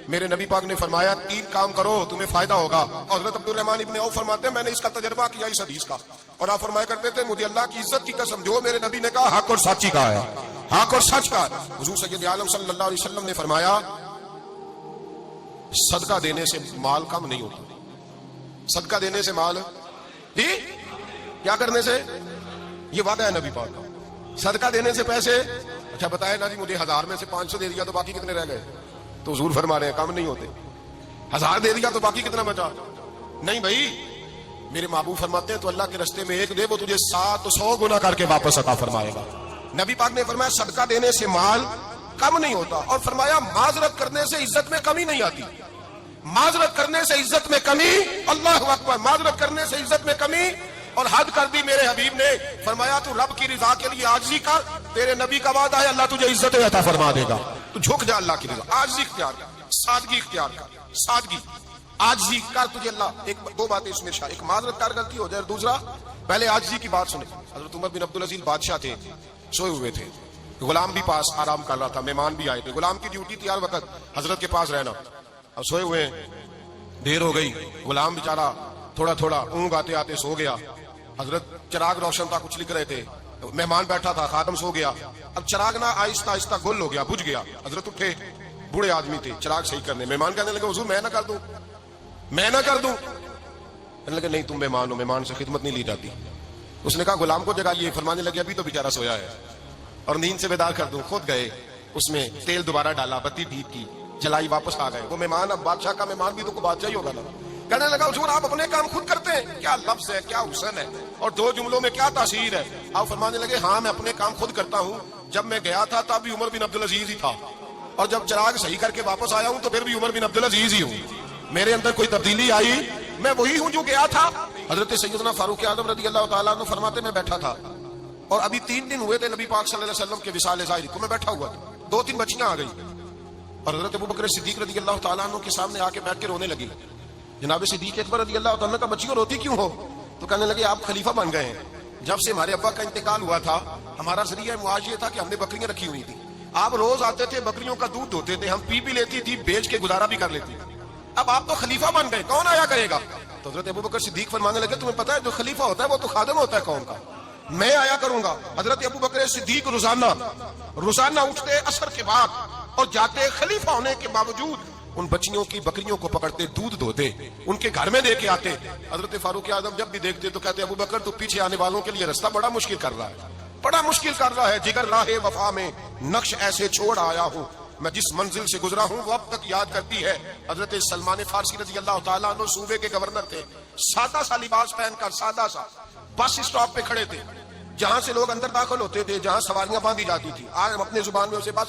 میرے نبی پاک نے فرمایا 3 کام کرو تمہیں فائدہ ہوگا. حضرت عبدالرحمن ابن عوف فرماتے ہیں میں نے اس کا تجربہ کیا اس حدیث کا, اور آپ فرمایا کرتے تھے مجھے اللہ کی عزت کی قسم جو میرے نبی نے کہا حق اور سچی کہا ہے, حق اور سچ کا. حضور سید عالم صلی اللہ علیہ وسلم نے فرمایا صدقہ دینے سے مال کم نہیں ہوتا. صدقہ دینے سے مال جی کیا کرنے سے, یہ وعدہ ہے نبی پاک کا. صدقہ دینے سے پیسے, اچھا بتائے نا جی مجھے 1000 میں سے 500 دے دیا تو باقی کتنے رہ گئے, تو حضور فرما رہے ہیں کم نہیں ہوتے. 1000 دے دیا تو باقی کتنا بچا, نہیں بھائی میرے محبوب فرماتے ہیں تو اللہ کے رستے میں 1 دے وہ تجھے 700 گنا کر کے واپس عطا فرمائے گا. نبی پاک نے فرمایا صدقہ دینے سے مال کم نہیں ہوتا, اور فرمایا معذرت کرنے سے عزت میں کمی نہیں آتی. معذرت کرنے سے عزت میں کمی, اللہ اکبر, معذرت کرنے سے عزت میں کمی. اور حد کر دی میرے حبیب نے, فرمایا تو رب کی رضا کے لیے عاجزی کر, تیرے نبی کا وعدہ ہے اللہ تجھے عزت عطا فرما دے گا. تو جھک جا اللہ کی رضا, عاجزی اختیار کر, سادگی اختیار کر, سادگی عاجزی کر, تجھے اللہ 2 باتیں اس میں شاہ, ایک معذرت کر غلطی ہو جائے, اور دوسرا پہلے عاجزی کی بات سنیں. حضرت عمر بن عبدالعزیز بادشاہ تھے, سوئے ہوئے تھے, غلام بھی پاس آرام کر رہا تھا, مہمان بھی آئے تھے. غلام کی ڈیوٹی تھی ہر وقت حضرت کے پاس رہنا. اب سوئے ہوئے, دیر ہو گئی, غلام بیچارہ تھوڑا تھوڑا اونگ آتے آتے سو گیا. حضرت چراغ روشن تھا, کچھ لکھ رہے تھے, مہمان بیٹھا تھا, خادم سو گیا. اب چراغ نہ آہستہ آہستہ گل ہو گیا, بجھ گیا. حضرت اٹھے, بوڑھے آدمی تھے, چراغ صحیح کرنے. مہمان کہنے لگے حضور میں نہ کر دوں, میں نہ کر دوں. کہنے لگے نہیں تم مہمان ہو, مہمان سے خدمت نہیں لی جاتی. اس نے کہا غلام کو جگائیے. فرمانے لگے ابھی تو بیچارہ سویا ہے اور نیند سے بیدار کر دوں. خود گئے, اس میں تیل دوبارہ ڈالا, بتی ٹھیک کی, جلائی, واپس آ گئے. وہ مہمان, اب بادشاہ کا مہمان بھی تو کوئی بادشاہ ہی ہوگا نا. کہنے لگا حضور آپ اپنے کام خود کرتے ہیں, کیا لفظ ہے, کیا حسن ہے, اور 2 جملوں میں کیا تاثیر ہے. آپ فرمانے لگے ہاں میں اپنے کام خود کرتا ہوں. جب میں گیا تھا تب بھی عمر بن عبدالعزیز ہی تھا, اور جب چراغ صحیح کر کے واپس آیا ہوں تو پھر بھی عمر بن عبدالعزیز ہی ہوں. میرے اندر کوئی تبدیلی آئی, میں وہی ہوں جو گیا تھا. حضرت سیدنا فاروق اعظم رضی اللہ تعالیٰ عنہ فرماتے میں بیٹھا تھا, اور ابھی 3 دن ہوئے تھے نبی پاک صلی اللہ علیہ وسلم کے وصال ظاہری کو. میں بیٹھا ہوا تھا, 2-3 بچیاں آ گئی, اور حضرت ابوبکر صدیق رضی اللہ تعالیٰ عنہ کے سامنے آ کے بیٹھ کے رونے لگی. جناب صدیق اکبر رضی اللہ تعالیٰ کا بچیوں روتی کیوں ہو, تو کہنے لگے آپ خلیفہ بن گئے ہیں. جب سے ہمارے ابا کا انتقال ہوا تھا ہمارا ذریعہ معاش یہ تھا کہ ہم نے بکریاں رکھی ہوئی تھی. آپ روز آتے تھے, بکریوں کا دودھ دھوتے تھے, ہم پی بھی لیتی تھی, بیچ کے گزارا بھی کر لیتی. اب آپ تو خلیفہ بن گئے, کون آیا کرے گا. تو حضرت ابوبکر صدیق فرمانے لگے تمہیں پتا ہے جو خلیفہ ہوتا ہے وہ تو خادم ہوتا ہے قوم کا, میں آیا کروں گا. حضرت ابوبکر صدیق روزانہ اٹھتے عصر کے بعد اور جاتے, خلیفہ ہونے کے باوجود ان بچیوں کی بکریوں کو پکڑتے, دودھ دھوتے, ان کے گھر میں دے کے آتے. حضرت فاروق اعظم جب بھی دیکھتے تو کہتے ابوبکر تو پیچھے آنے والوں کے لیے راستہ بڑا مشکل کر رہا ہے, بڑا مشکل کر رہا ہے. جگر راہ وفا میں نقش ایسے چھوڑ آیا ہوں, میں جس منزل سے گزرا ہوں وہ اب تک یاد کرتی ہے. حضرت سلمان فارسی رضی اللہ تعالیٰ عنہ صوبے کے گورنر تھے, سادہ سا لباس پہن کر, سادہ سا, بس اسٹاپ پہ کھڑے تھے, جہاں سے لوگ اندر داخل ہوتے تھے, جہاں سواریاں باندھی جاتی تھی. آج ہم اپنے زبان میں اسے بس